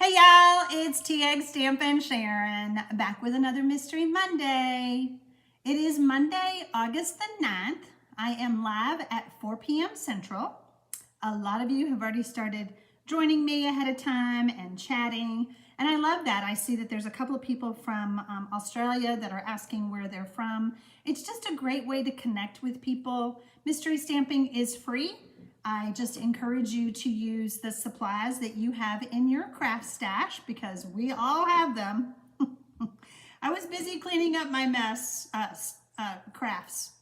Hey y'all, it's TxStampin Sharon, back with another Mystery Monday. It is Monday, August the 9th. I am live at 4 p.m. Central. A lot of you have already started joining me ahead of time and chatting, and I love that. I see that there's a couple of people from Australia that are asking where they're from. It's just a great way to connect with people. Mystery stamping is free. I just encourage you to use the supplies that you have in your craft stash because we all have them. I was busy cleaning up my mess, crafts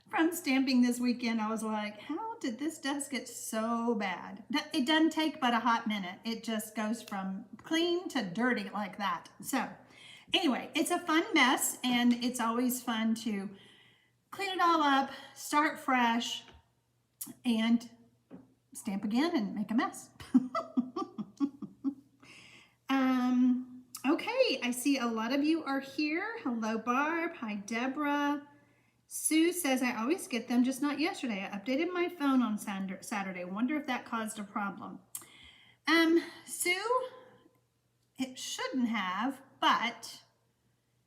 from stamping this weekend. I was like, how did this desk get so bad? It doesn't take but a hot minute. It just goes from clean to dirty like that. So anyway, it's a fun mess and it's always fun to clean it all up, start fresh, and stamp again and make a mess. Okay, I see a lot of you are here. Hello, Barb. Hi, Deborah. Sue says, I always get them, just not yesterday. I updated my phone on Saturday. Wonder if that caused a problem. Sue, it shouldn't have, but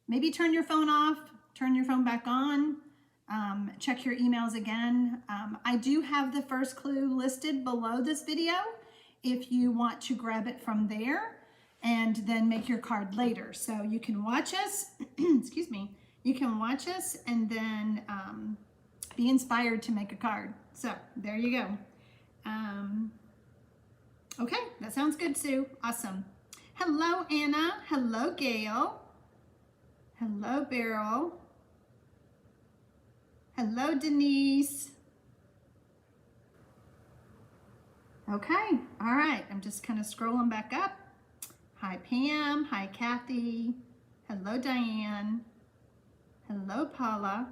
maybe turn your phone off, turn your phone back on. Check your emails again. I do have the first clue listed below this video if you want to grab it from there and then make your card later. So you can watch us, excuse me, you can watch us and then be inspired to make a card. So there you go. Okay, that sounds good, Sue. Awesome. Hello, Anna. Hello, Gail. Hello, Beryl. Hello, Denise. Okay, all right. I'm just kind of scrolling back up. Hi, Pam. Hi, Kathy. Hello, Diane. Hello, Paula.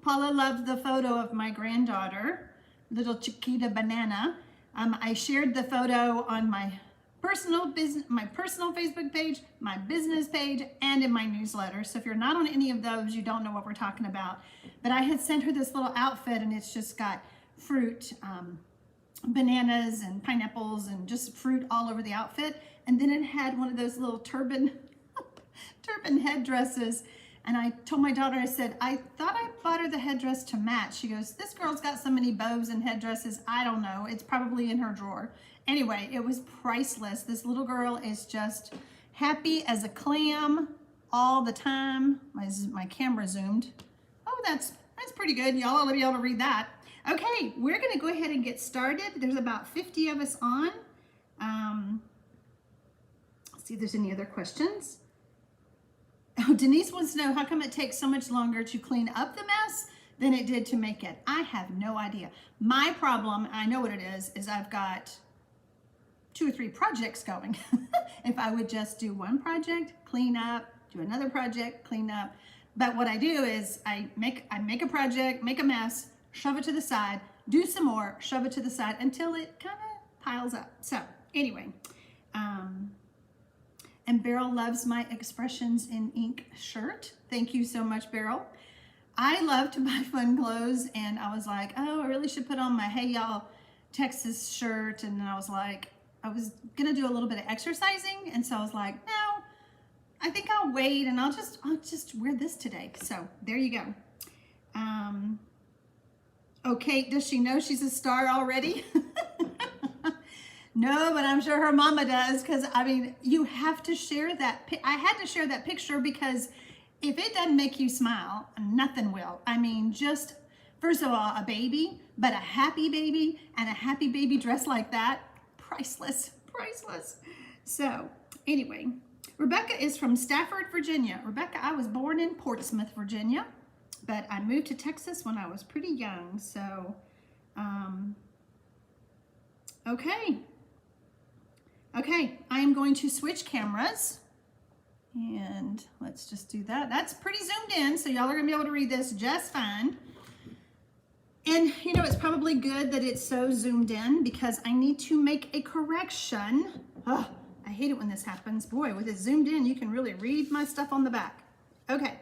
Paula loves the photo of my granddaughter, little Chiquita Banana. I shared the photo on my personal Facebook page, my business page, and in my newsletter. So if you're not on any of those, you don't know what we're talking about. But I had sent her this little outfit and it's just got fruit, bananas and pineapples and just fruit all over the outfit. And then it had one of those little turban headdresses. And I told my daughter, I said, I thought I bought her the headdress to match. She goes, this girl's got so many bows and headdresses. I don't know. It's probably in her drawer. Anyway, it was priceless. This little girl is just happy as a clam all the time. My camera zoomed. Oh, that's pretty good. Y'all ought to be able to read that. Okay, we're going to go ahead and get started. There's about 50 of us on. Let's see if there's any other questions. Oh, Denise wants to know, how come it takes so much longer to clean up the mess than it did to make it? I have no idea. My problem, I know what it is I've got 2 or 3 projects going. If I would just do one project, clean up, do another project, clean up. But what I do is I make a project, make a mess, shove it to the side, do some more, shove it to the side until it kind of piles up. So anyway, and Beryl loves my Expressions in Ink shirt. Thank you so much, Beryl. I love to buy fun clothes and I was like, oh, I really should put on my Hey Y'all Texas shirt. And then I was like, I was gonna do a little bit of exercising, and so I was like, no, I think I'll wait and I'll just wear this today. So there you go. Okay, does she know she's a star already? No, but I'm sure her mama does, because I mean, you have to share that. I had to share that picture because if it doesn't make you smile, nothing will. I mean, just first of all, a baby, but a happy baby and a happy baby dressed like that. Priceless, priceless. So anyway, Rebecca is from Stafford, Virginia. Rebecca, I was born in Portsmouth, Virginia, but I moved to Texas when I was pretty young. So, okay, I am going to switch cameras and let's just do that. That's pretty zoomed in, so y'all are gonna be able to read this just fine. And you know, it's probably good that it's so zoomed in because I need to make a correction. Oh, I hate it when this happens. Boy, with it zoomed in, you can really read my stuff on the back. Okay,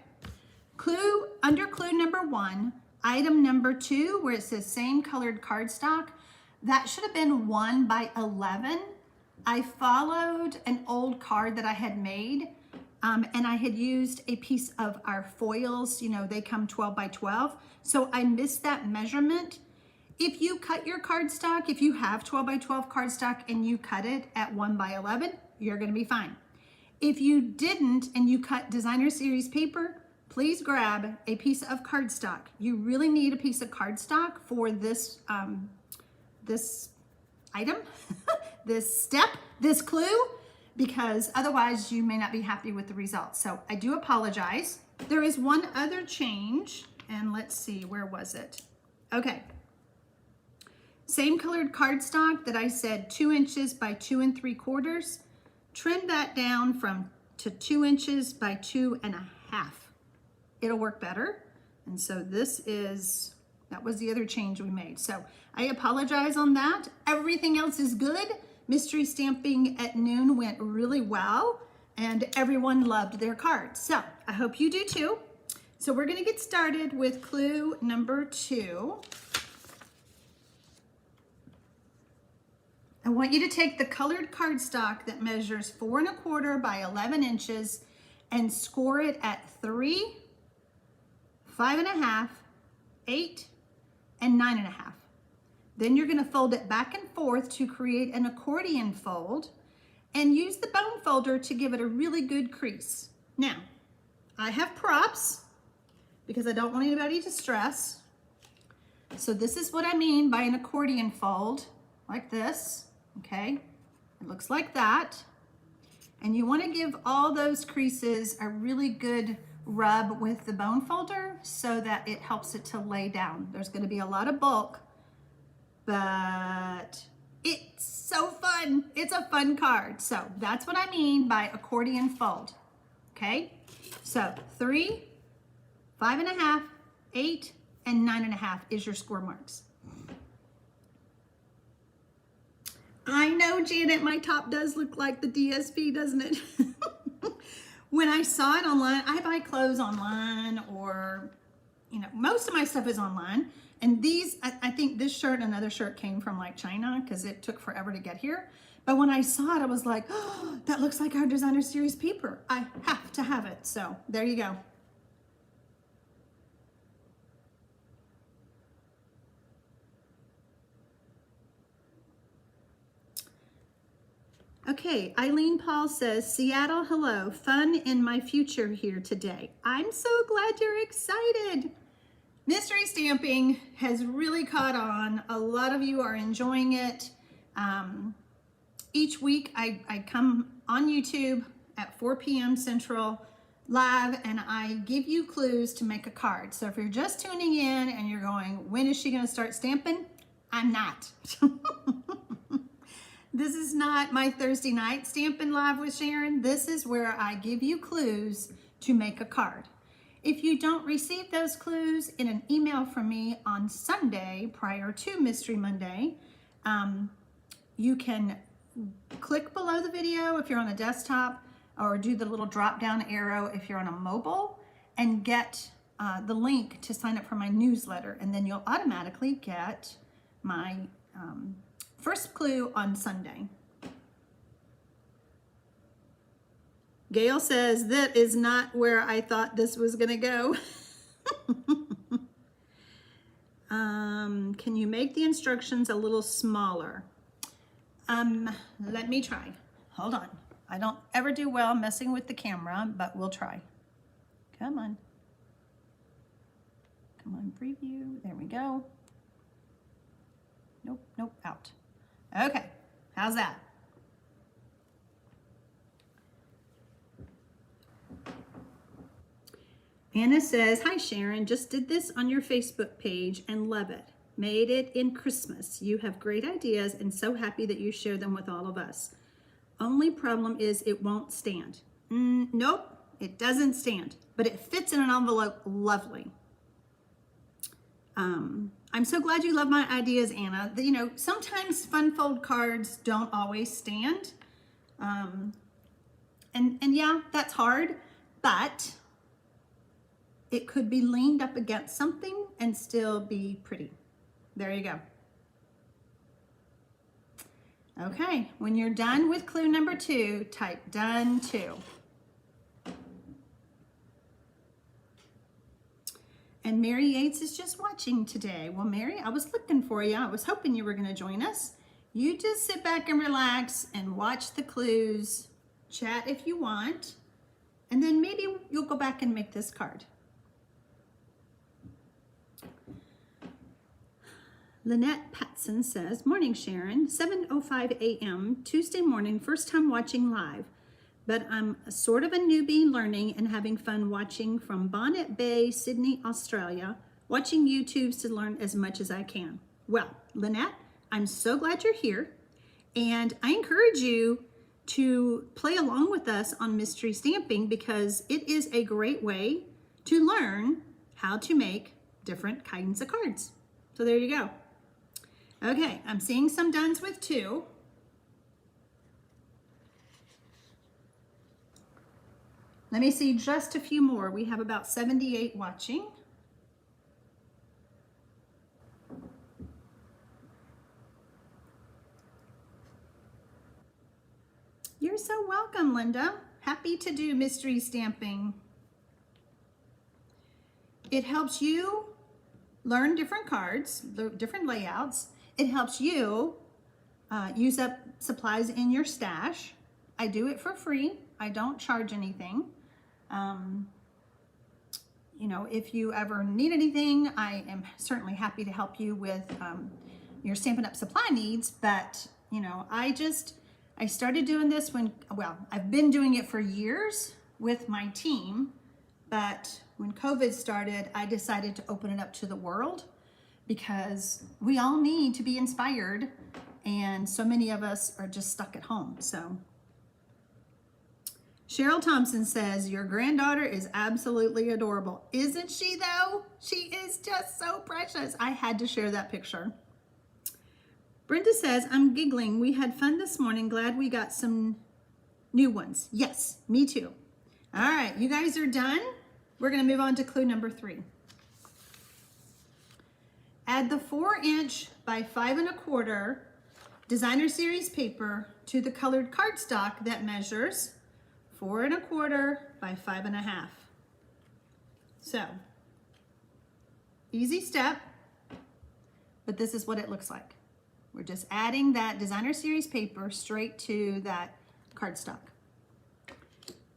under clue number 1, item number 2, where it says same colored cardstock, that should have been 1 by 11. I followed an old card that I had made, and I had used a piece of our foils. You know, they come 12 by 12. So I missed that measurement. If you cut your cardstock, if you have 12 by 12 cardstock and you cut it at 1 by 11, you're gonna be fine. If you didn't and you cut designer series paper, please grab a piece of cardstock. You really need a piece of cardstock for this, this item, this step, this clue, because otherwise you may not be happy with the results. So I do apologize. There is one other change, and let's see, where was it? Okay. Same colored cardstock that I said 2 inches by 2 3/4. Trim that down to 2 inches by 2 1/2. It'll work better. And so that was the other change we made. So I apologize on that. Everything else is good. Mystery stamping at noon went really well and everyone loved their cards. So I hope you do too. So we're gonna get started with clue number 2. I want you to take the colored cardstock that measures 4 1/4 by 11 inches and score it at 3, 5 1/2, 8, and 9 1/2. Then you're gonna fold it back and forth to create an accordion fold and use the bone folder to give it a really good crease. Now, I have props because I don't want anybody to stress. So this is what I mean by an accordion fold, like this, okay? It looks like that. And you wanna give all those creases a really good rub with the bone folder so that it helps it to lay down. There's gonna be a lot of bulk, but it's so fun. It's a fun card. So that's what I mean by accordion fold, okay? So 3, 5 1/2, 8, and 9 1/2 is your score marks. I know, Janet, my top does look like the DSP, doesn't it? When I saw it online, I buy clothes online, or, you know, most of my stuff is online. And these, I think this shirt and another shirt came from like China because it took forever to get here. But when I saw it, I was like, oh, that looks like our designer series paper. I have to have it. So there you go. Okay, Eileen Paul says, Seattle, hello, fun in my future here today. I'm so glad you're excited. Mystery stamping has really caught on. A lot of you are enjoying it. Each week I come on YouTube at 4 p.m. Central live and I give you clues to make a card. So if you're just tuning in and you're going, when is she gonna start stamping? I'm not. This is not my Thursday night Stampin' Live with Sharon. This is where I give you clues to make a card. If you don't receive those clues in an email from me on Sunday prior to Mystery Monday, you can click below the video if you're on a desktop, or do the little drop down arrow if you're on a mobile, and get the link to sign up for my newsletter, and then you'll automatically get my first clue on Sunday. Gail says, that is not where I thought this was gonna go. Can you make the instructions a little smaller? Let me try. Hold on. I don't ever do well messing with the camera, but we'll try. Come on. Come on, preview. There we go. Nope, nope, out. Okay, how's that? Anna says, hi Sharon, just did this on your Facebook page and love it. Made it in Christmas. You have great ideas and so happy that you share them with all of us. Only problem is it won't stand. Nope, it doesn't stand, but it fits in an envelope lovely. I'm so glad you love my ideas, Anna. You know, sometimes fun fold cards don't always stand. And yeah, that's hard, but it could be leaned up against something and still be pretty. There you go. Okay, when you're done with clue number 2, type done 2. And Mary Yates is just watching today. Well, Mary, I was looking for you. I was hoping you were going to join us. You just sit back and relax and watch the clues, chat if you want, and then maybe you'll go back and make this card. Lynette Patson says, morning Sharon, 7:05 a.m. Tuesday morning, first time watching live, but I'm sort of a newbie learning and having fun watching from Bonnet Bay, Sydney, Australia, watching YouTubes to learn as much as I can. Well, Lynette, I'm so glad you're here, and I encourage you to play along with us on mystery stamping because it is a great way to learn how to make different kinds of cards. So there you go. Okay, I'm seeing some dones with 2. Let me see just a few more. We have about 78 watching. You're so welcome, Linda. Happy to do mystery stamping. It helps you learn different cards, different layouts. It helps you use up supplies in your stash. I do it for free. I don't charge anything. You know, if you ever need anything, I am certainly happy to help you with your Stampin' Up! Supply needs. But, you know, I started doing this when, well, I've been doing it for years with my team, but when COVID started, I decided to open it up to the world because we all need to be inspired, and so many of us are just stuck at home. So Cheryl Thompson says, your granddaughter is absolutely adorable. Isn't she though? She is just so precious. I had to share that picture. Brenda says, I'm giggling. We had fun this morning. Glad we got some new ones. Yes, me too. All right, you guys are done. We're gonna move on to clue number 3. Add the 4" by 5 1/4 designer series paper to the colored cardstock that measures 4 1/4 by 5 1/2. So, easy step, but this is what it looks like. We're just adding that designer series paper straight to that cardstock.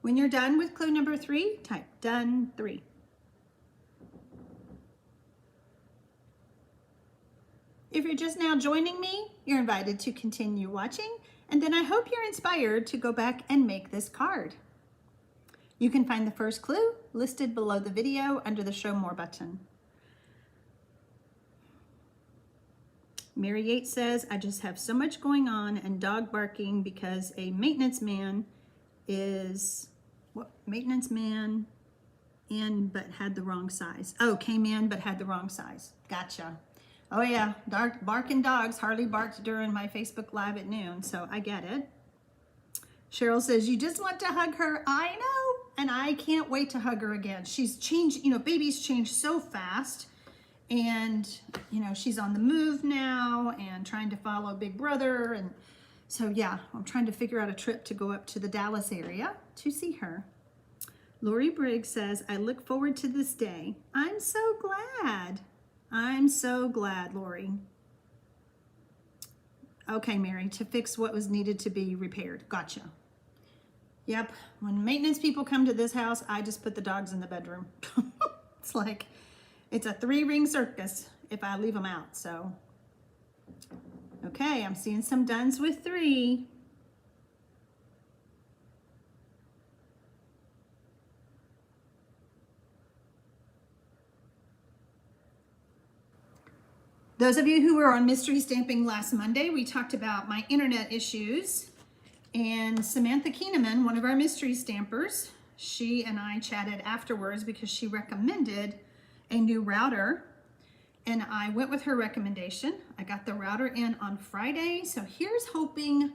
When you're done with clue number 3, type done 3. If you're just now joining me, you're invited to continue watching, and then I hope you're inspired to go back and make this card. You can find the first clue listed below the video under the Show More button. Mary Yates says, I just have so much going on and dog barking because a maintenance man is, what, maintenance man in but had the wrong size. Oh, came in but had the wrong size. Gotcha. Oh yeah, barking dogs hardly barked during my Facebook Live at noon, so I get it. Cheryl says, you just want to hug her. I know, and I can't wait to hug her again. She's changed, you know, babies change so fast, and, you know, she's on the move now and trying to follow Big Brother, and so yeah, I'm trying to figure out a trip to go up to the Dallas area to see her. Lori Briggs says, I look forward to this day. I'm so glad. I'm so glad, Lori. Okay, Mary, to fix what was needed to be repaired. Gotcha. Yep, when maintenance people come to this house, I just put the dogs in the bedroom. It's like, it's a 3-ring circus if I leave them out, so. Okay, I'm seeing some dones with 3. Those of you who were on Mystery Stamping last Monday, we talked about my internet issues, and Samantha Keeneman, one of our mystery stampers, she and I chatted afterwards because she recommended a new router, and I went with her recommendation. I got the router in on Friday, so here's hoping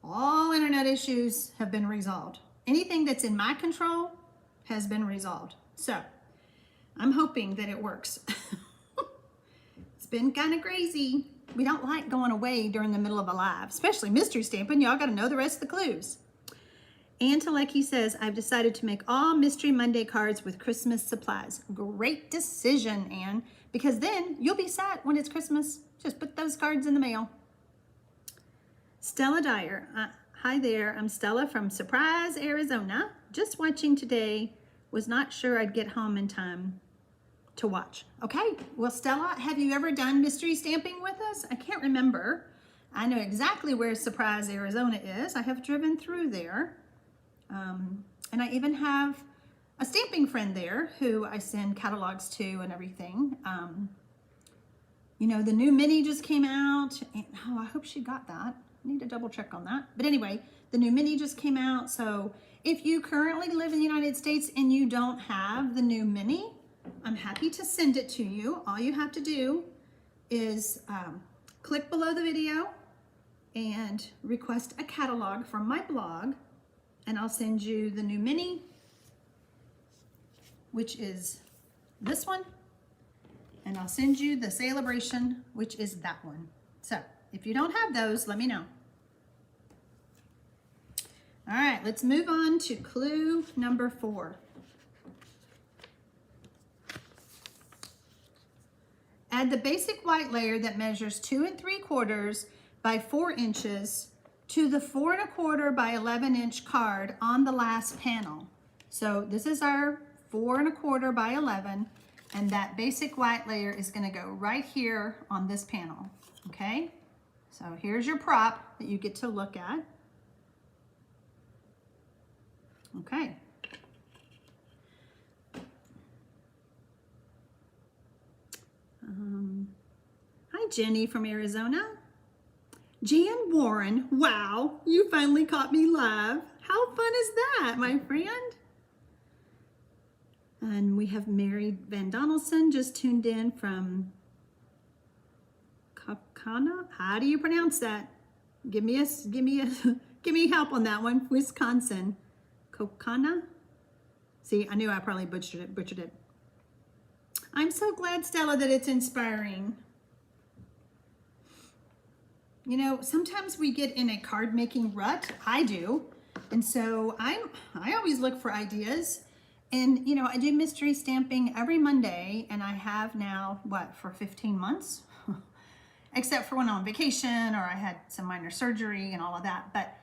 all internet issues have been resolved. Anything that's in my control has been resolved. So I'm hoping that it works. Been kind of crazy. We don't like going away during the middle of a live, especially mystery stamping. Y'all got to know the rest of the clues. Ann Telecki says, I've decided to make all Mystery Monday cards with Christmas supplies. Great decision, Ann, because then you'll be sad when it's Christmas. Just put those cards in the mail. Stella Dyer, hi there. I'm Stella from Surprise, Arizona. Just watching today. Was not sure I'd get home in time to watch. Okay, well, Stella, have you ever done mystery stamping with us? I can't remember. I know exactly where Surprise, Arizona is. I have driven through there. And I even have a stamping friend there who I send catalogs to and everything. You know, the new mini just came out. And, oh, I hope she got that. I need to double check on that. But anyway, the new mini just came out. So if you currently live in the United States and you don't have the new mini, I'm happy to send it to you. All you have to do is click below the video and request a catalog from my blog, and I'll send you the new mini, which is this one, and I'll send you the Celebration, which is that one. So if you don't have those, let me know. All right, let's move on to clue number 4. Add the basic white layer that measures 2 3/4 by 4 inches to the 4 1/4 by 11 inch card on the last panel. So this is our 4 1/4 by 11, and that basic white layer is going to go right here on this panel. Okay, so here's your prop that you get to look at. Okay. Hi, Jenny from Arizona. Jan Warren, wow, you finally caught me live. How fun is that, my friend? And we have Mary Van Donaldson just tuned in from Kokana. How do you pronounce that? Give me help on that one. Wisconsin. Kokana. See, I knew I probably butchered it. I'm so glad, Stella, that it's inspiring. You know, sometimes we get in a card making rut. I do. And so I always look for ideas. And, you know, I do mystery stamping every Monday, and I have now, what, for 15 months? Except for when I'm on vacation or I had some minor surgery and all of that. But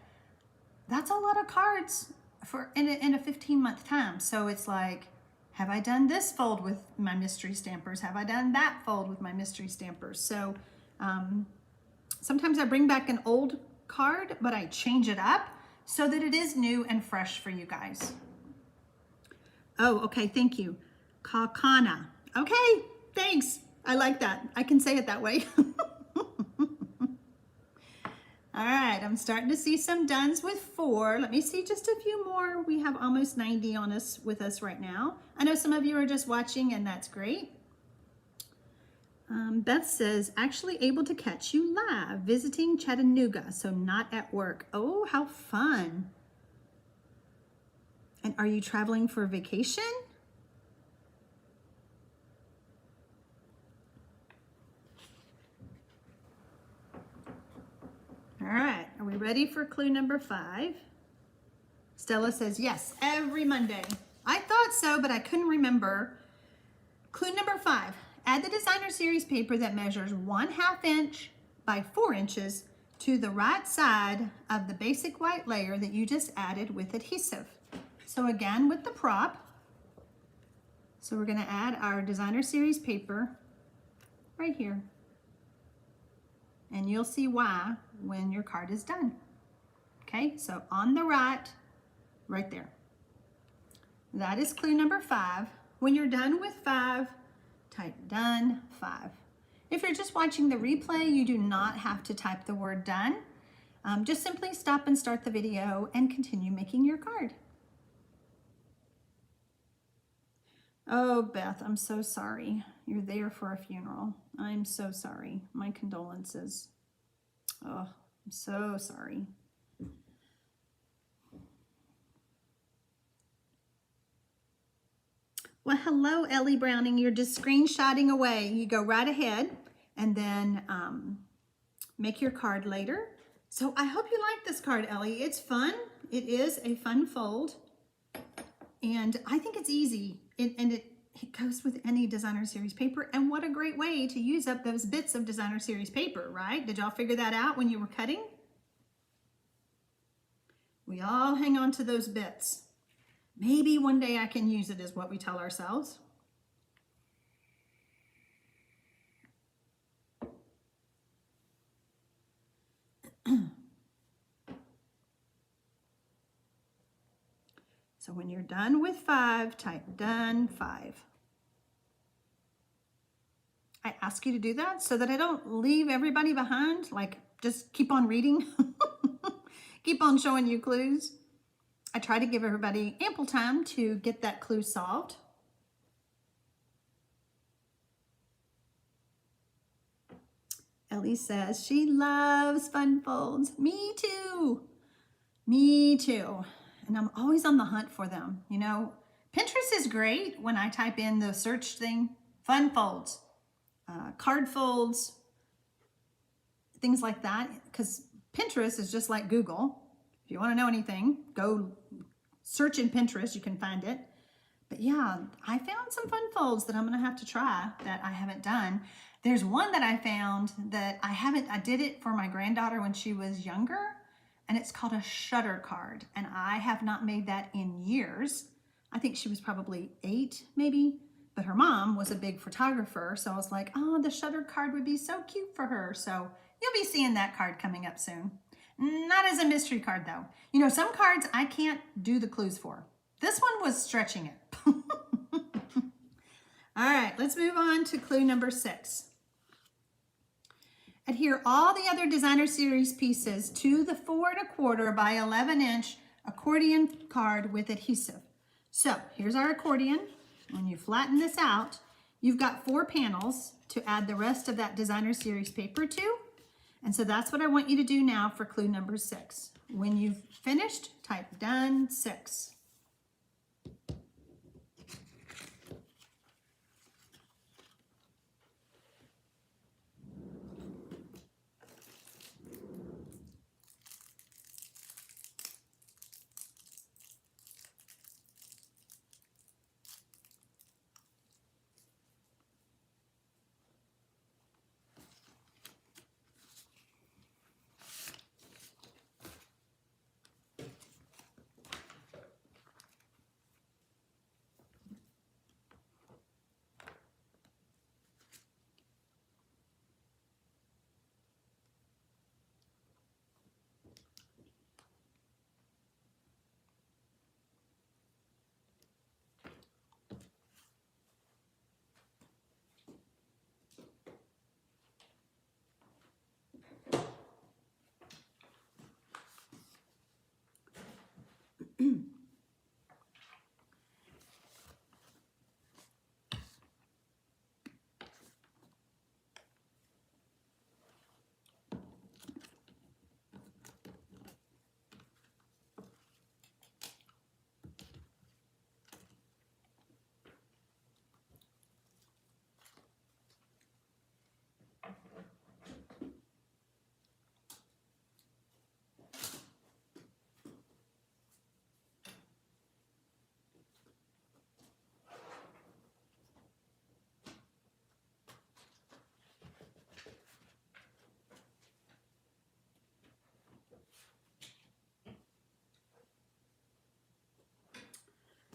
that's a lot of cards for in a 15-month time. So it's like, have I done this fold with my mystery stampers? Have I done that fold with my mystery stampers? So sometimes I bring back an old card, but I change it up so that it is new and fresh for you guys. Oh, okay, thank you. Kakana. Okay, thanks. I like that. I can say it that way. All right, I'm starting to see some dones with 4. Let me see just a few more. We have almost 90 with us right now. I know some of you are just watching, and that's great. Beth says, actually able to catch you live, visiting Chattanooga, so not at work. Oh, how fun. And are you traveling for vacation? All right, are we ready for clue number 5? Stella says, yes, every Monday. I thought so, but I couldn't remember. Clue number 5, add the designer series paper that measures 1/2 inch by 4 inches to the right side of the basic white layer that you just added with adhesive. So again, with the prop, so we're gonna add our designer series paper right here. And you'll see why when your card is done. Okay, so on the right there. That is clue number 5. When you're done with 5, type done 5. If you're just watching the replay, you do not have to type the word done. Just simply stop and start the video and continue making your card. Oh, Beth, I'm so sorry. You're there for a funeral. I'm so sorry. My condolences. Oh, I'm so sorry. Well, hello, Ellie Browning. You're just screenshotting away. You go right ahead, and then make your card later. So I hope you like this card, Ellie. It's fun. It is a fun fold. And I think it's easy. It goes with any designer series paper. And what a great way to use up those bits of designer series paper, right? Did y'all figure that out when you were cutting? We all hang on to those bits. Maybe one day I can use it, is what we tell ourselves. So when you're done with 5, type done 5. I ask you to do that so that I don't leave everybody behind, like just keep on reading, keep on showing you clues. I try to give everybody ample time to get that clue solved. Ellie says she loves fun folds. Me too. Me too. And I'm always on the hunt for them. You know, Pinterest is great when I type in the search thing, fun folds, card folds, things like that, because Pinterest is just like Google. If you want to know anything, go search in Pinterest, you can find it. But yeah, I found some fun folds that I'm going to have to try that I haven't done. There's one that I found that I did it for my granddaughter when she was younger, and it's called a shutter card. And I have not made that in years. I think she was probably 8 maybe, but her mom was a big photographer. So I was like, oh, the shutter card would be so cute for her. So you'll be seeing that card coming up soon. Not as a mystery card though. You know, some cards I can't do the clues for. This one was stretching it. All right, let's move on to clue number 6. Adhere all the other designer series pieces to the 4 1/4 by 11 inch accordion card with adhesive. So here's our accordion. When you flatten this out, you've got 4 panels to add the rest of that designer series paper to. And so that's what I want you to do now for clue number 6. When you've finished, type done 6.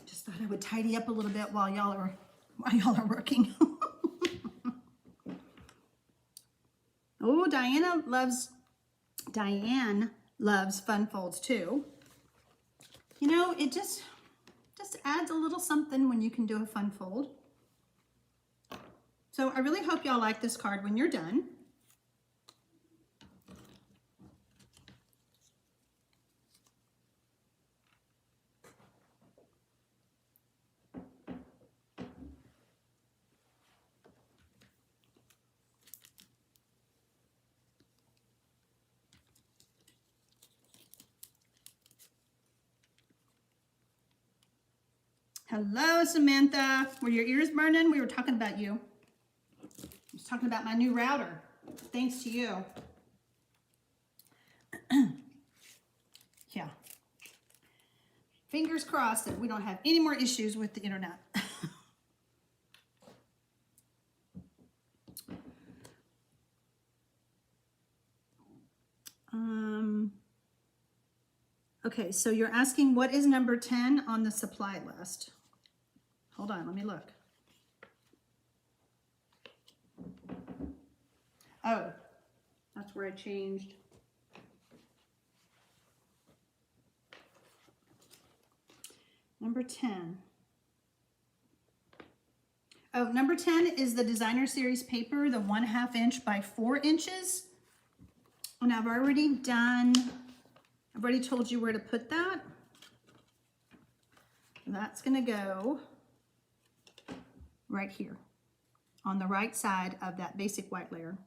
Just thought I would tidy up a little bit while y'all are working. Oh, Diane loves fun folds too. You know, it just adds a little something when you can do a fun fold. So I really hope y'all like this card when you're done. Hello, Samantha. Were your ears burning? We were talking about you. I was talking about my new router. Thanks to you. Yeah. Fingers crossed that we don't have any more issues with the internet. Okay, so you're asking what is number 10 on the supply list? Hold on, let me look. Oh, that's where I changed. Number 10. Oh, number 10 is the Designer Series paper, the 1/2 inch by 4 inches. And I've already told you where to put that. That's gonna go right here on the right side of that basic white layer.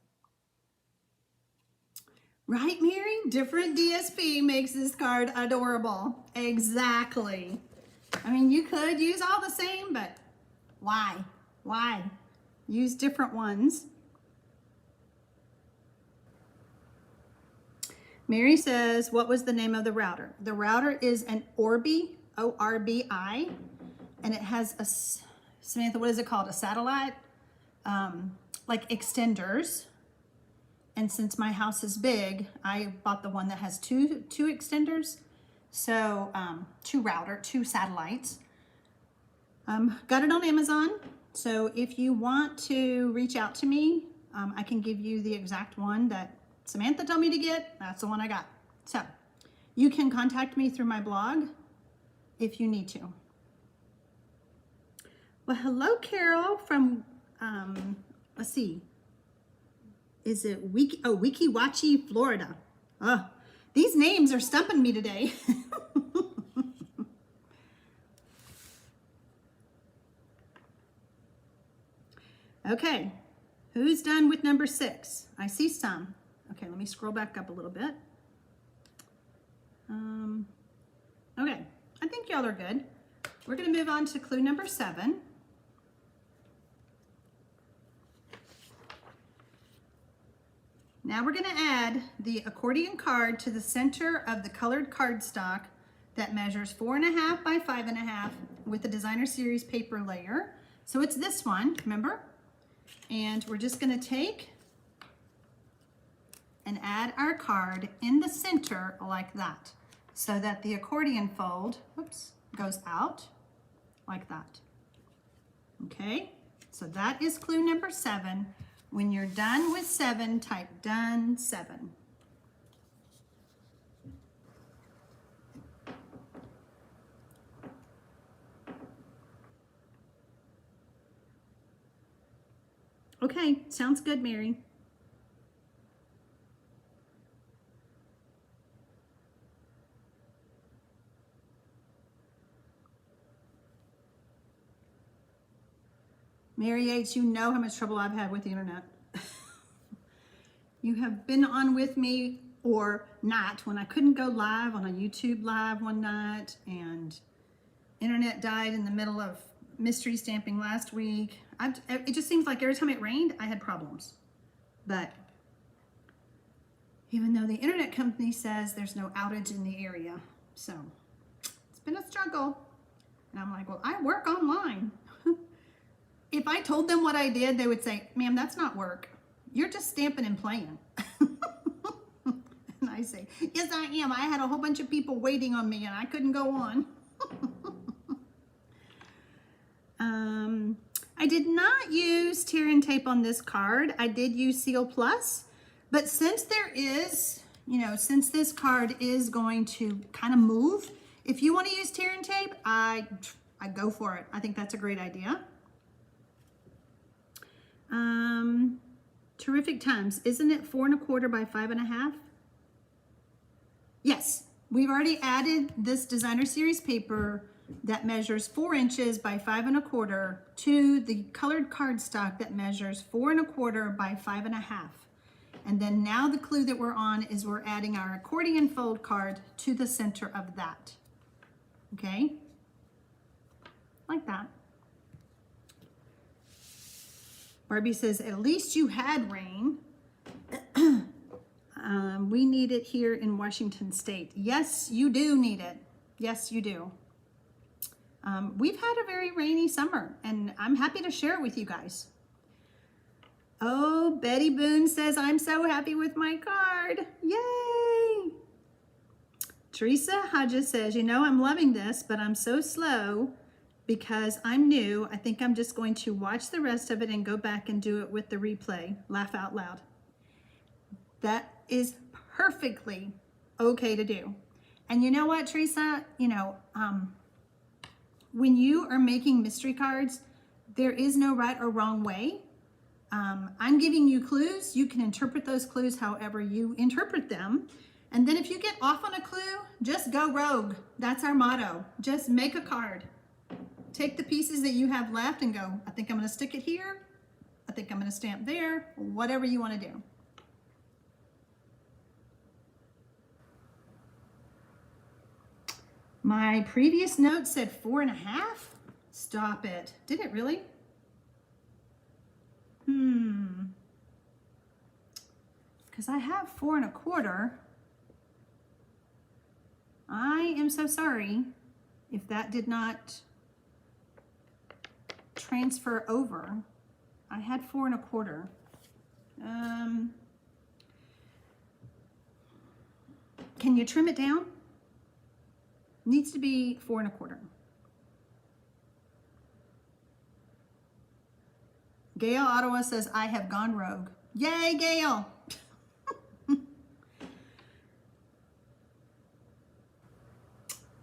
Right, Mary? Different DSP makes this card adorable. Exactly. I mean, you could use all the same, but why? Why? Use different ones. Mary says, what was the name of the router? The router is an Orbi, O-R-B-I, and it has a, Samantha, what is it called? A satellite, like extenders. And since my house is big, I bought the one that has two extenders. So two satellites. Got it on Amazon. So if you want to reach out to me, I can give you the exact one that Samantha told me to get. That's the one I got. So you can contact me through my blog if you need to. Well, hello, Carol from, let's see. Is it Weeki Wachee, Florida? Oh, these names are stumping me today. Okay, who's done with number 6? I see some. Okay, let me scroll back up a little bit. Okay, I think y'all are good. We're gonna move on to clue number 7. Now we're gonna add the accordion card to the center of the colored cardstock that measures 4.5 by 5.5 with the Designer Series paper layer. So it's this one, remember? And we're just gonna take and add our card in the center like that, so that the accordion fold, oops, goes out like that. Okay, so that is clue number 7. When you're done with 7, type done 7. Okay, sounds good, Mary. Mary H., you know how much trouble I've had with the internet. You have been on with me or not when I couldn't go live on a YouTube live one night and internet died in the middle of mystery stamping last week. It just seems like every time it rained, I had problems. But even though the internet company says there's no outage in the area, so it's been a struggle. And I'm like, well, I work online. If I told them what I did, they would say, ma'am, that's not work. You're just stamping and playing. And I say, yes, I am. I had a whole bunch of people waiting on me and I couldn't go on. I did not use tear and tape on this card. I did use Seal Plus, but since there is, since this card is going to kind of move, if you want to use tear and tape, I go for it. I think that's a great idea. Terrific times. Isn't it 4.25 by 5.5? Yes, we've already added this Designer Series paper that measures 4 inches by 5.25 to the colored cardstock that measures 4.25 by 5.5. And then now the clue that we're on is we're adding our accordion fold card to the center of that. Okay? Like that. Barbie says, at least you had rain. We need it here in Washington State. Yes, you do need it. Yes, you do. We've had a very rainy summer, and I'm happy to share it with you guys. Oh, Betty Boone says, I'm so happy with my card. Yay! Teresa Hodges says, you know, I'm loving this, but I'm so slow because I'm new. I think I'm just going to watch the rest of it and go back and do it with the replay. Laugh out loud. That is perfectly okay to do. And you know what, Teresa? You know, when you are making mystery cards, there is no right or wrong way. I'm giving you clues. You can interpret those clues however you interpret them. And then if you get off on a clue, just go rogue. That's our motto. Just make a card. Take the pieces that you have left and go, I think I'm going to stick it here. I think I'm going to stamp there. Whatever you want to do. My previous note said 4.5. Stop it. Did it really? Because I have 4.25. I am so sorry if that did not transfer over. I had 4.25. Can you trim it down? Needs to be 4.25. Gail Ottawa says, I have gone rogue. Yay, Gail.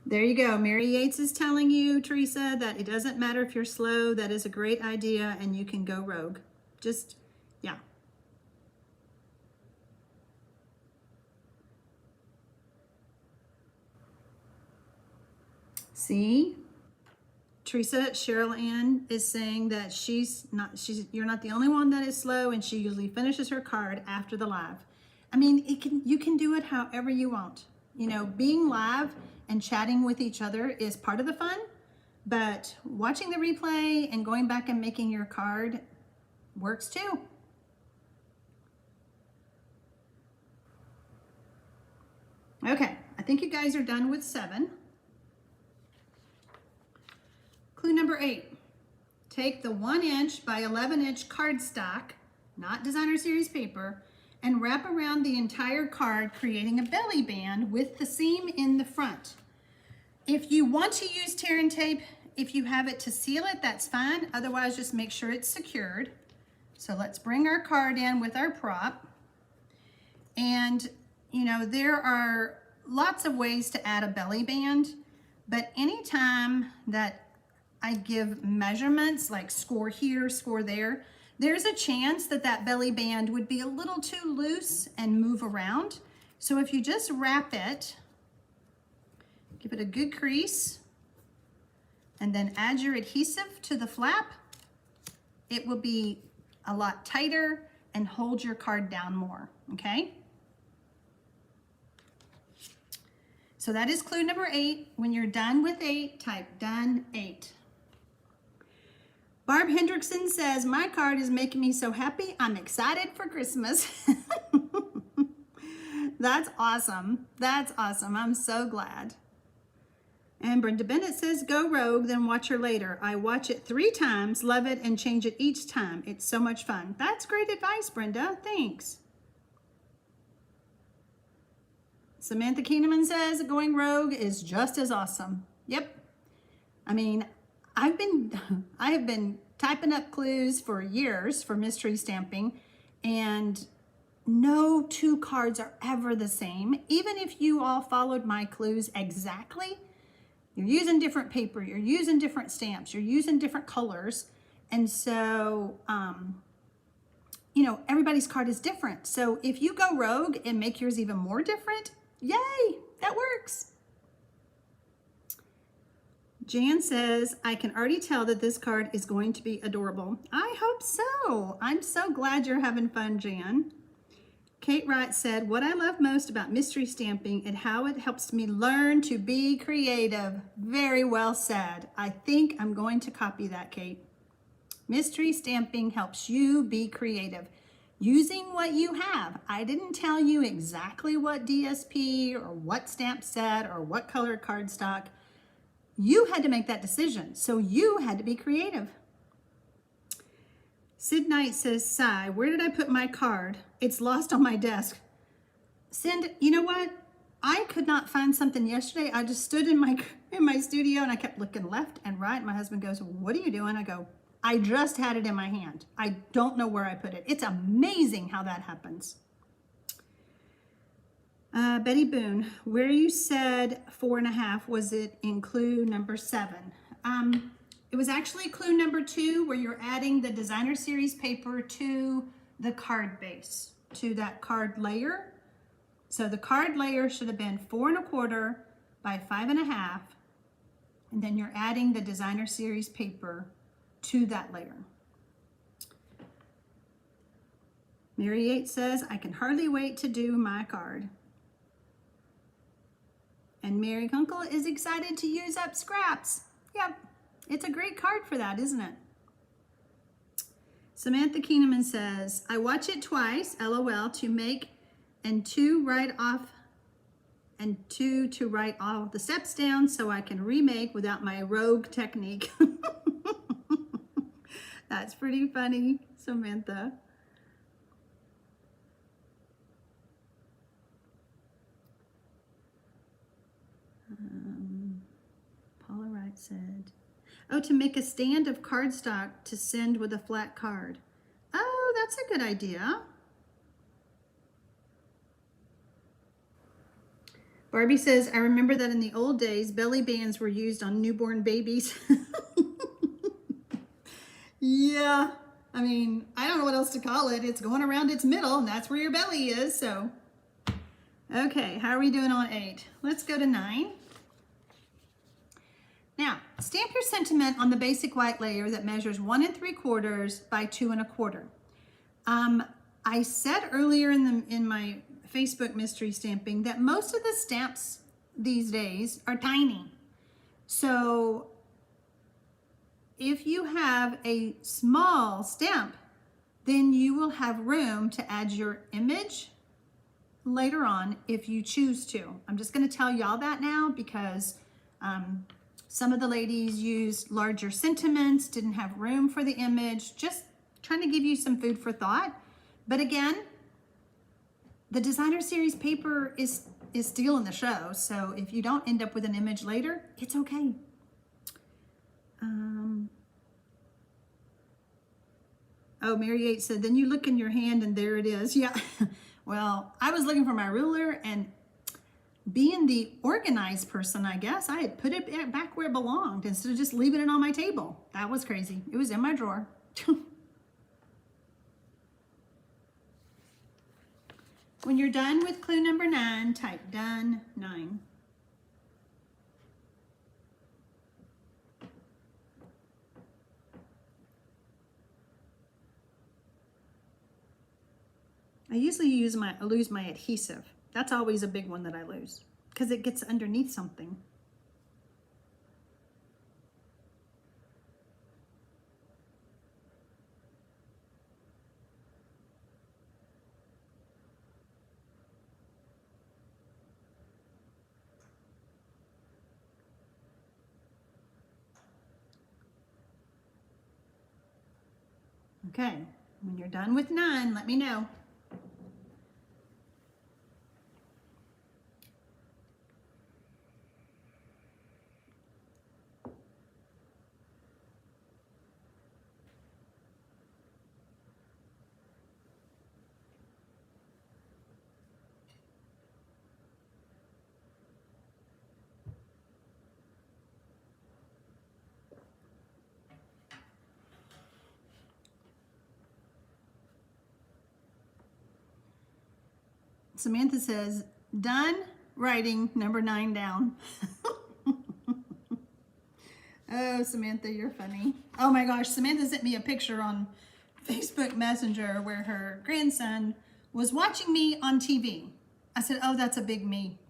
There you go. Mary Yates is telling you, Teresa, that it doesn't matter if you're slow. That is a great idea and you can go rogue. Just, yeah. See? Teresa, Cheryl Ann is saying that you're not the only one that is slow, and she usually finishes her card after the live. I mean, you can do it however you want. You know, being live and chatting with each other is part of the fun, but watching the replay and going back and making your card works too. Okay, I think you guys are done with 7. Clue number 8, take the 1" by 11" cardstock, not designer series paper, and wrap around the entire card, creating a belly band with the seam in the front. If you want to use tear and tape, if you have it to seal it, that's fine. Otherwise, just make sure it's secured. So let's bring our card in with our prop. And, you know, there are lots of ways to add a belly band, but anytime that I give measurements like score here, score there, there's a chance that that belly band would be a little too loose and move around. So if you just wrap it, give it a good crease, and then add your adhesive to the flap, it will be a lot tighter and hold your card down more, okay? So that is clue number 8. When you're done with 8, type done 8. Barb Hendrickson says, my card is making me so happy. I'm excited for Christmas. That's awesome. That's awesome. I'm so glad. And Brenda Bennett says, go rogue, then watch her later. I watch it 3 times, love it, and change it each time. It's so much fun. That's great advice, Brenda. Thanks. Samantha Keeneman says, going rogue is just as awesome. Yep. I mean, I have been typing up clues for years for mystery stamping, and no 2 cards are ever the same. Even if you all followed my clues exactly, you're using different paper, you're using different stamps, you're using different colors. And so, you know, everybody's card is different. So if you go rogue and make yours even more different, yay, that works. Jan says, I can already tell that this card is going to be adorable. I hope so. I'm so glad you're having fun, Jan. Kate Wright said, what I love most about mystery stamping and how it helps me learn to be creative. Very well said. I think I'm going to copy that, Kate. Mystery stamping helps you be creative. using what you have. I didn't tell you exactly what DSP or what stamp set or what color cardstock. You had to make that decision, so you had to be creative. Sid Knight says, sigh, where did I put my card? It's lost on my desk. Sid, you know what? I could not find something yesterday. I just stood in my studio and I kept looking left and right. My husband goes, what are you doing? I go, I just had it in my hand. I don't know where I put it. It's amazing how that happens. Betty Boone, where you said 4.5, was it in clue number 7? It was actually clue number 2, where you're adding the designer series paper to the card base, to that card layer. So the card layer should have been 4.25 by 5.5, and then you're adding the designer series paper to that layer. Mary 8 says, I can hardly wait to do my card. And Mary Kunkel is excited to use up scraps. Yep, it's a great card for that, isn't it? Samantha Keeneman says, I watch it twice, LOL, to make and 2 write off and 2 to write all the steps down so I can remake without my rogue technique. That's pretty funny, Samantha. Paula Wright said, oh, to make a stand of cardstock to send with a flat card. Oh, that's a good idea. Barbie says, I remember that in the old days, belly bands were used on newborn babies. Yeah, I mean, I don't know what else to call it. It's going around its middle, and that's where your belly is, so. Okay, how are we doing on 8? Let's go to 9. Now, stamp your sentiment on the basic white layer that measures 1 3/4 by 2 1/4. I said earlier in my Facebook mystery stamping that most of the stamps these days are tiny. So if you have a small stamp, then you will have room to add your image later on if you choose to. I'm just going to tell y'all that now because some of the ladies used larger sentiments, didn't have room for the image, just trying to give you some food for thought. But again, the designer series paper is stealing the show, so if you don't end up with an image later, it's okay. Oh, Mary 8 said, then you look in your hand and there it is. Yeah, well, I was looking for my ruler, and being the organized person, I guess, I had put it back where it belonged instead of just leaving it on my table. That was crazy. It was in my drawer. When you're done with clue number 9, type done 9. I usually lose my adhesive. That's always a big one that I lose because it gets underneath something. Okay, when you're done with 9, let me know. Samantha says, done writing number 9 down. Oh, Samantha, you're funny. Oh my gosh, Samantha sent me a picture on Facebook Messenger where her grandson was watching me on TV. I said, oh, that's a big me.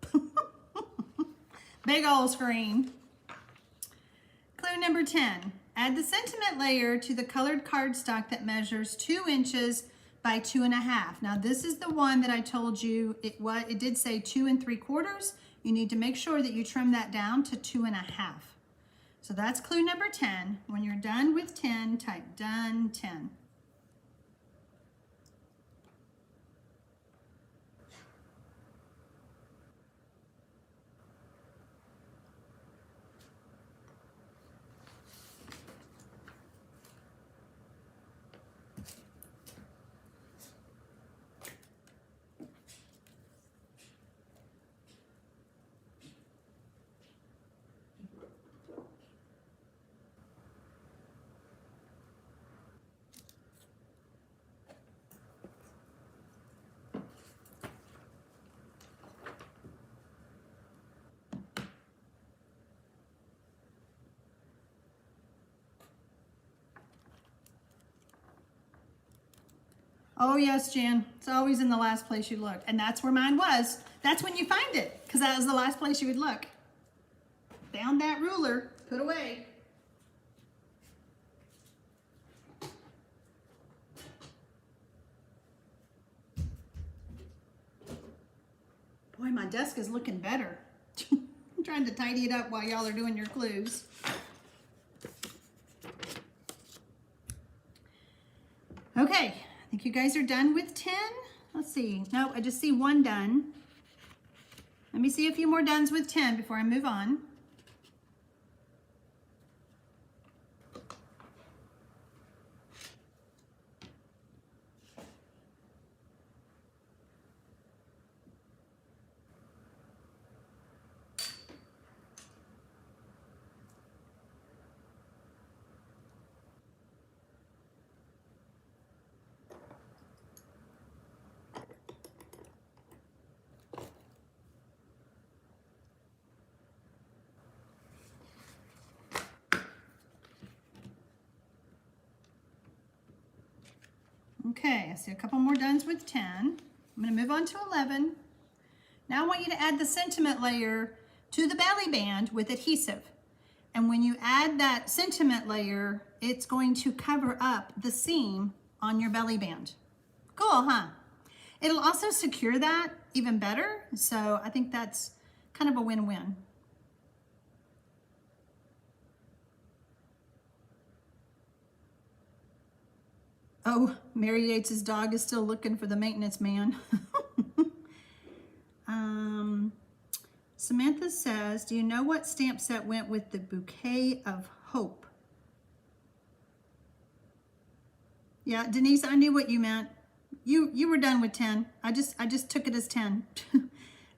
Big old screen. Clue number 10. Add the sentiment layer to the colored cardstock that measures 2 inches by 2.5. Now this is the one that I told you it did say 2 3/4. You need to make sure that you trim that down to 2.5. So that's clue number 10. When you're done with 10, type done 10. Oh yes, Jan, it's always in the last place you look. And that's where mine was. That's when you find it, because that was the last place you would look. Found that ruler, put away. Boy, my desk is looking better. I'm trying to tidy it up while y'all are doing your clues. Okay, I think you guys are done with 10. Let's see. Nope, I just see one done. Let me see a few more dones with 10 before I move on. Okay, I see a couple more dones with 10. I'm going to move on to 11. Now I want you to add the sentiment layer to the belly band with adhesive. And when you add that sentiment layer, it's going to cover up the seam on your belly band. Cool, huh? It'll also secure that even better. So I think that's kind of a win-win. Oh, Mary Yates's dog is still looking for the maintenance man. Samantha says, do you know what stamp set went with the bouquet of hope? Yeah, Denise, I knew what you meant. You were done with 10. I just took it as 10.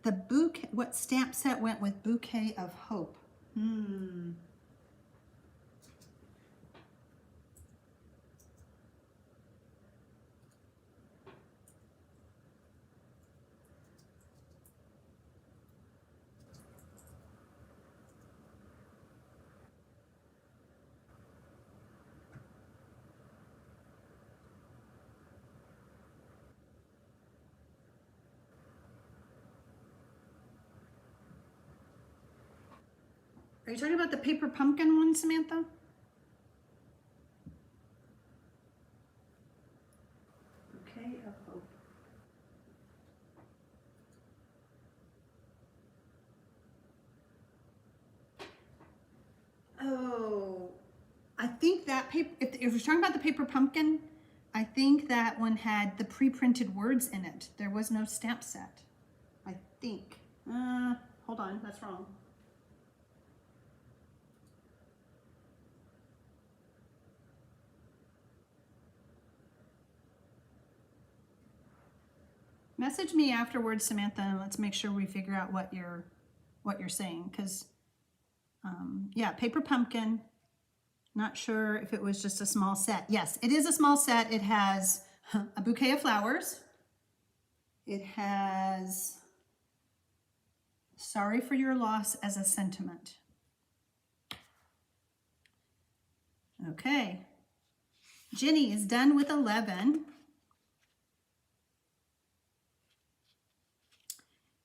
The bouquet, what stamp set went with bouquet of hope? Are you talking about the paper pumpkin one, Samantha? Bouquet of hope. Oh, I think that paper, if you're talking about the paper pumpkin, I think that one had the pre-printed words in it. There was no stamp set, I think. Hold on, that's wrong. Message me afterwards, Samantha, and let's make sure we figure out what you're saying. Because, yeah, paper pumpkin. Not sure if it was just a small set. Yes, it is a small set. It has a bouquet of flowers. It has sorry for your loss as a sentiment. Okay. Jenny is done with 11.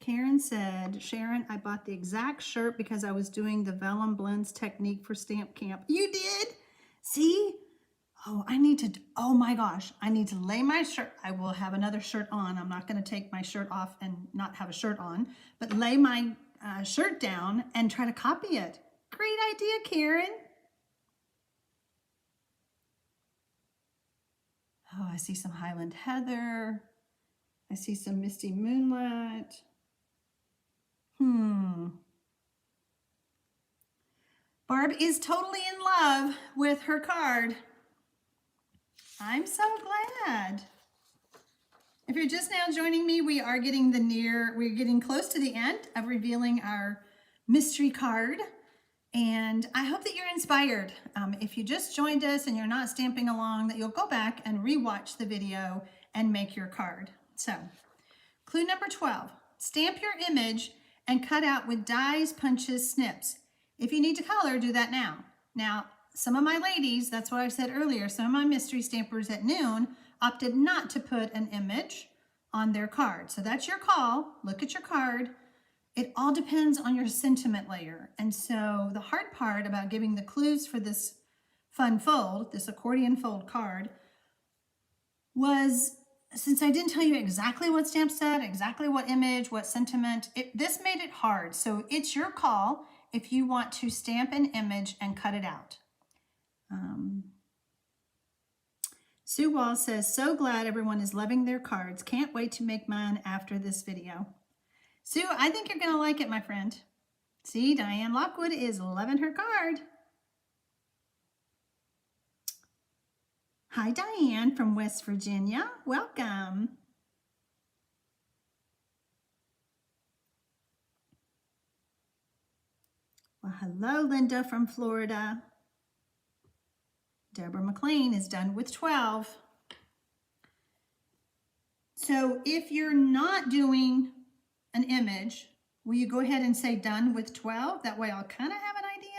Karen said, Sharon, I bought the exact shirt because I was doing the vellum blends technique for Stamp Camp. You did? See? Oh, I need to, oh my gosh, I need to lay my shirt. I will have another shirt on. I'm not going to take my shirt off and not have a shirt on, but lay my shirt down and try to copy it. Great idea, Karen. Oh, I see some Highland Heather. I see some Misty Moonlight. Barb is totally in love with her card. I'm so glad. If you're just now joining me, we're getting close to the end of revealing our mystery card. And I hope that you're inspired. If you just joined us and you're not stamping along, that you'll go back and rewatch the video and make your card. So, clue number 12, stamp your image and cut out with dies, punches, snips. If you need to color, do that now. Now, some of my ladies, that's what I said earlier, some of my mystery stampers at noon opted not to put an image on their card. So that's your call. Look at your card. It all depends on your sentiment layer. And so the hard part about giving the clues for this fun fold, this accordion fold card, was since I didn't tell you exactly what stamp set, exactly what image, what sentiment, this made it hard. So it's your call if you want to stamp an image and cut it out. Sue Wall says, so glad everyone is loving their cards. Can't wait to make mine after this video. Sue, I think you're going to like it, my friend. See, Diane Lockwood is loving her card. Hi, Diane from West Virginia. Welcome. Well, hello, Linda from Florida. Deborah McLean is done with 12. So if you're not doing an image, will you go ahead and say done with 12? That way I'll kind of have an idea.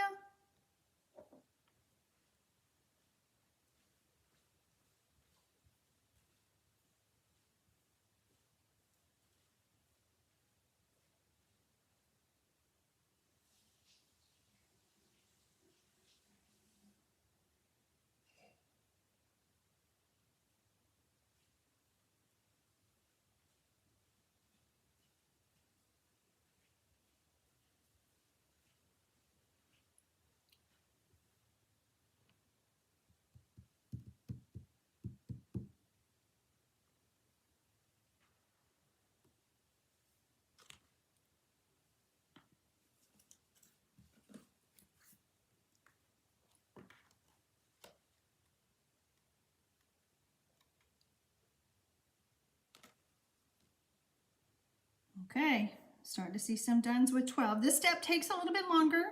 Okay, starting to see some dones with 12. This step takes a little bit longer,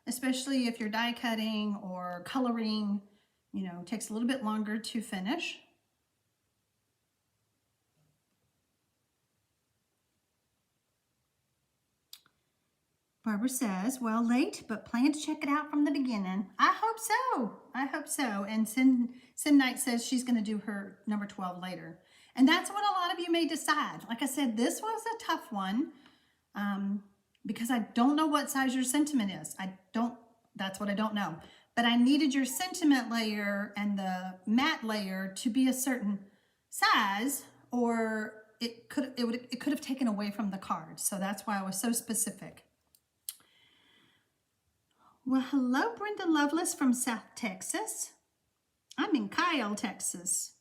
especially if you're die cutting or coloring, you know, it takes a little bit longer to finish. Barbara says, well, late, but plan to check it out from the beginning. I hope so. I hope so. And Sin Knight says she's going to do her number 12 later. And that's what a lot of you may decide. Like I said, this was a tough one because I don't know what size your sentiment is. That's what I don't know. But I needed your sentiment layer and the matte layer to be a certain size, or it could have taken away from the card. So that's why I was so specific. Well, hello, Brenda Lovelace from South Texas. I'm in Kyle, Texas.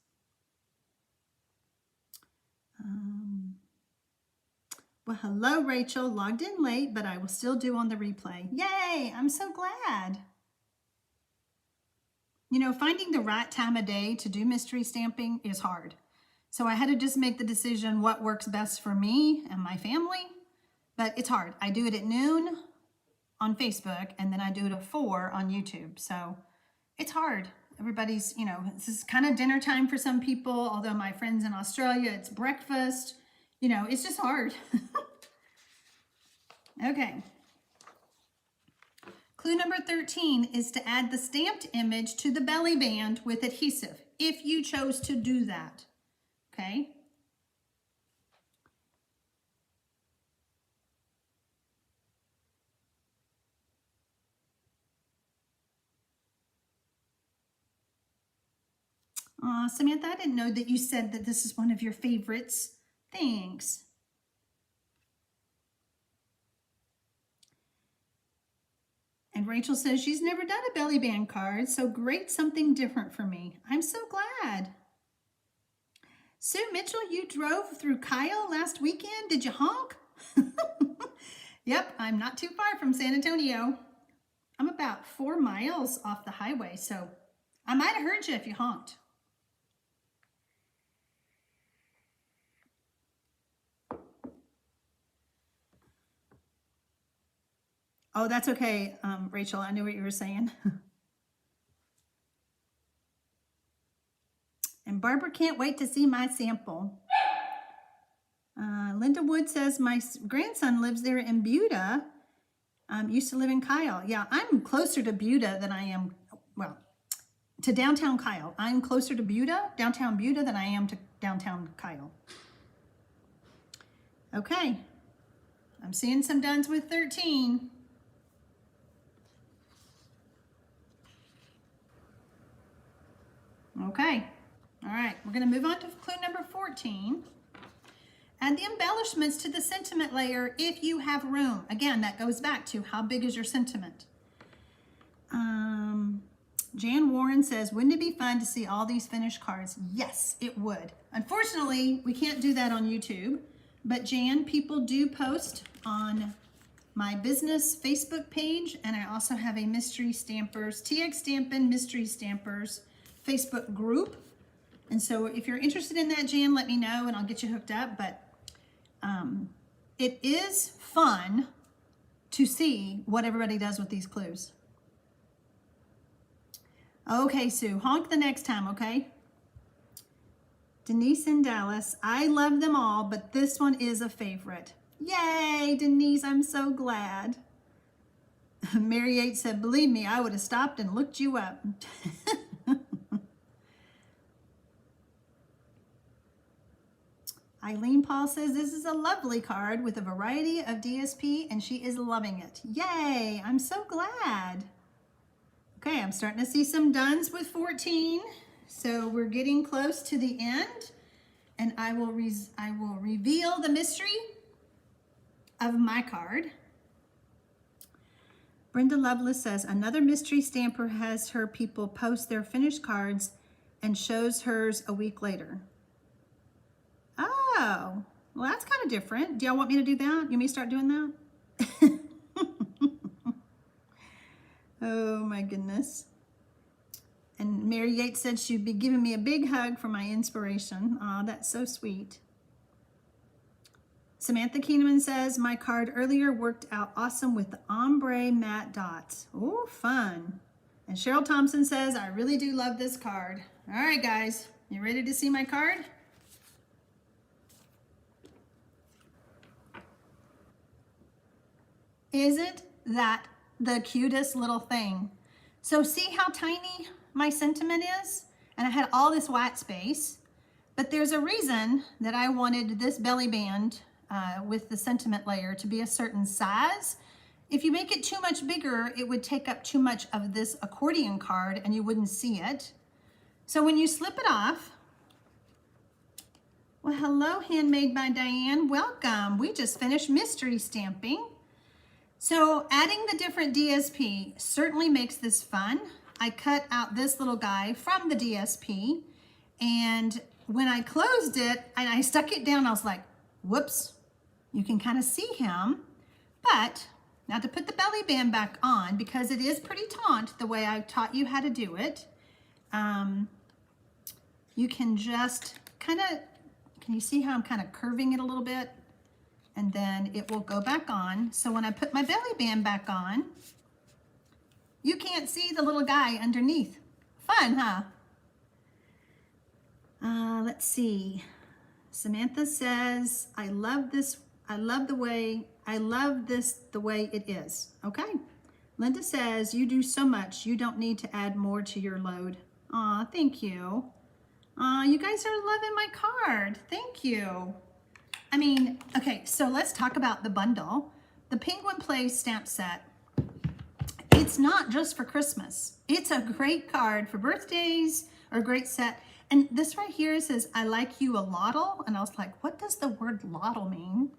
Well, hello, Rachel. Logged in late, but I will still do on the replay. Yay, I'm so glad. You know, finding the right time of day to do mystery stamping is hard. So I had to just make the decision what works best for me and my family, but it's hard. I do it at noon on Facebook, and then I do it at 4 on YouTube. So it's hard. Everybody's, you know, this is kind of dinner time for some people, although my friends in Australia, it's breakfast. You know, it's just hard. Okay. Clue number 13 is to add the stamped image to the belly band with adhesive, if you chose to do that. Okay. Samantha, I didn't know that you said that this is one of your favorites. Thanks. And Rachel says she's never done a belly band card, so great, something different for me. I'm so glad. Sue Mitchell, you drove through Kyle last weekend. Did you honk? Yep, I'm not too far from San Antonio. I'm about 4 miles off the highway, so I might have heard you if you honked. Oh, that's okay, Rachel. I knew what you were saying. And Barbara can't wait to see my sample. Linda Wood says, my grandson lives there in Buda. Used to live in Kyle. Yeah, I'm closer to Buda than I am, well, to downtown Kyle. I'm closer to Buda, downtown Buda, than I am to downtown Kyle. Okay, I'm seeing some dones with 13. Okay, all right, we're gonna move on to clue number 14. Add the embellishments to the sentiment layer if you have room. Again, that goes back to how big is your sentiment. Jan Warren says, wouldn't it be fun to see all these finished cards? Yes, it would. Unfortunately, we can't do that on YouTube, but Jan, people do post on my business Facebook page, and I also have a Mystery Stampers, TxStampin Mystery Stampers Facebook group. And so if you're interested in that, Jan, let me know and I'll get you hooked up. But it is fun to see what everybody does with these clues. Okay, Sue, honk the next time, okay? Denise in Dallas, I love them all, but this one is a favorite. Yay, Denise, I'm so glad. Mary 8 said, believe me, I would have stopped and looked you up. Eileen Paul says, this is a lovely card with a variety of DSP and she is loving it. Yay, I'm so glad. Okay, I'm starting to see some dones with 14. So we're getting close to the end and I will reveal the mystery of my card. Brenda Lovelace says, another mystery stamper has her people post their finished cards and shows hers a week later. Oh, well, that's kind of different. Do y'all want me to do that? You want me to start doing that? Oh my goodness. And Mary Yates said she'd be giving me a big hug for my inspiration. Aw, that's so sweet. Samantha Keeneman says, my card earlier worked out awesome with the ombre matte dots. Oh, fun. And Cheryl Thompson says, I really do love this card. All right, guys, you ready to see my card? Isn't that the cutest little thing? So see how tiny my sentiment is? And I had all this white space, but there's a reason that I wanted this belly band with the sentiment layer to be a certain size. If you make it too much bigger, it would take up too much of this accordion card and you wouldn't see it. So when you slip it off, well, hello, Handmade by Diane, welcome. We just finished mystery stamping. So adding the different DSP certainly makes this fun. I cut out this little guy from the DSP, and when I closed it and I stuck it down, I was like, whoops, you can kind of see him. But now to put the belly band back on, because it is pretty taunt the way I've taught you how to do it, you can just kind of, can you see how I'm kind of curving it a little bit? And then it will go back on. So when I put my belly band back on, you can't see the little guy underneath. Fun, huh? Let's see. Samantha says, I love this. I love this the way it is. Okay. Linda says, you do so much. You don't need to add more to your load. Aw, thank you. You guys are loving my card. Thank you. I mean, okay, so let's talk about the bundle. The Penguin Plays stamp set. It's not just for Christmas. It's a great card for birthdays, or a great set. And this right here says, I like you a lottle. And I was like, what does the word lottle mean?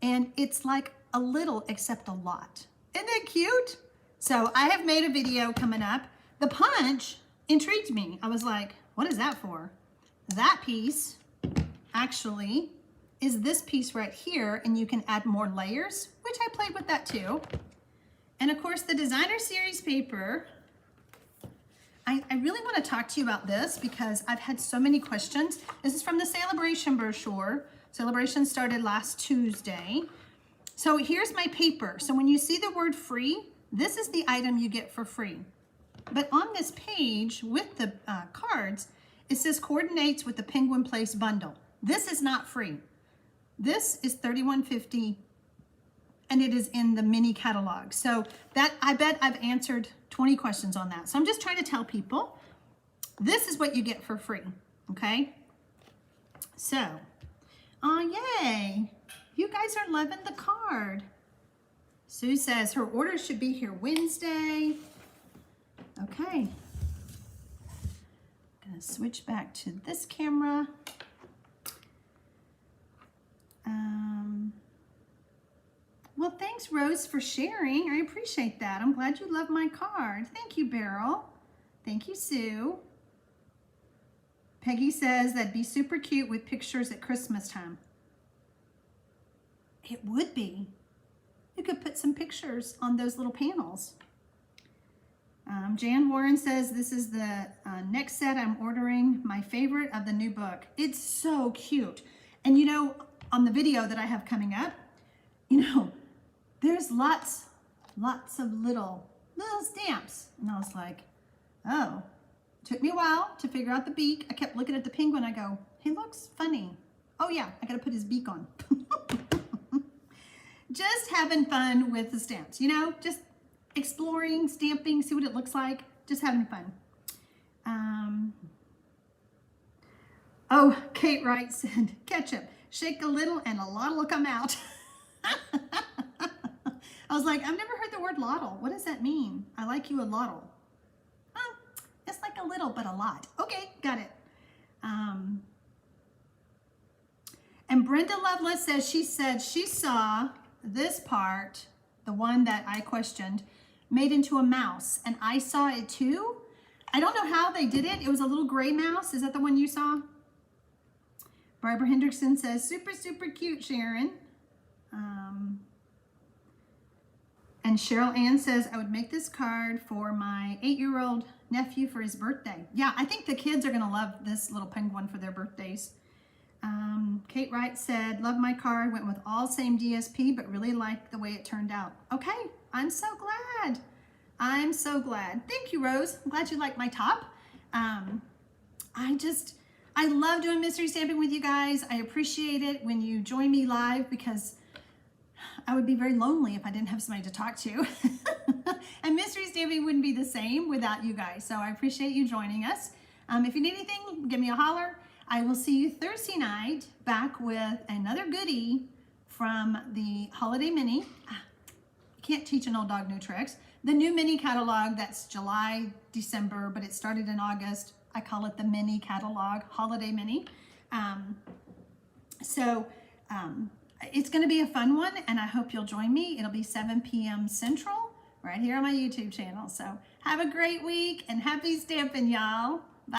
And it's like a little except a lot. Isn't that cute? So I have made a video coming up. The punch intrigued me. I was like, what is that for? That piece actually is this piece right here, and you can add more layers, which I played with that too. And of course the designer series paper, I really want to talk to you about this because I've had so many questions. This is from the Celebration brochure. Celebration started last Tuesday. So here's my paper. So when you see the word free, this is the item you get for free. But on this page with the cards, it says coordinates with the Penguin Place bundle. This is not free. This is $31.50 and it is in the mini catalog. So that, I bet I've answered 20 questions on that. So I'm just trying to tell people, this is what you get for free, okay? So, oh yay, you guys are loving the card. Sue says her order should be here Wednesday. Okay. I'm gonna switch back to this camera. Well, thanks, Rose, for sharing. I appreciate that. I'm glad you love my card. Thank you, Beryl. Thank you, Sue. Peggy says that'd be super cute with pictures at Christmas time. It would be. You could put some pictures on those little panels. Jan Warren says this is the next set I'm ordering, my favorite of the new book. It's so cute. And you know, on the video that I have coming up, you know, there's lots of little stamps. And I was like, oh, took me a while to figure out the beak. I kept looking at the penguin. I go, he looks funny. Oh yeah, I gotta put his beak on. Just having fun with the stamps, you know, just exploring, stamping, see what it looks like, just having fun. Oh, Kate Wright said, ketchup, shake a little and a lot will come out. I was like, I've never heard the word lottle. What does that mean? I like you a lottle. Oh, it's like a little, but a lot. Okay, got it. And Brenda Lovelace says, she said she saw this part, the one that I questioned, made into a mouse, and I saw it too. I don't know how they did it. It was a little gray mouse. Is that the one you saw? Barbara Hendrickson says, super, super cute, Sharon. And Cheryl Ann says, I would make this card for my 8-year-old nephew for his birthday. Yeah, I think the kids are gonna love this little penguin for their birthdays. Kate Wright said, love my card, went with all same DSP, but really liked the way it turned out. Okay, I'm so glad. I'm so glad. Thank you, Rose. I'm glad you like my top. I love doing mystery stamping with you guys. I appreciate it when you join me live because I would be very lonely if I didn't have somebody to talk to. And mystery stamping wouldn't be the same without you guys. So I appreciate you joining us. If you need anything, give me a holler. I will see you Thursday night back with another goodie from the Holiday Mini. Can't teach an old dog new tricks. The new mini catalog, that's July, December, but it started in August. I call it the mini catalog, Holiday Mini. It's gonna be a fun one, and I hope you'll join me. It'll be 7 p.m. Central, right here on my YouTube channel. So have a great week, and happy stamping, y'all.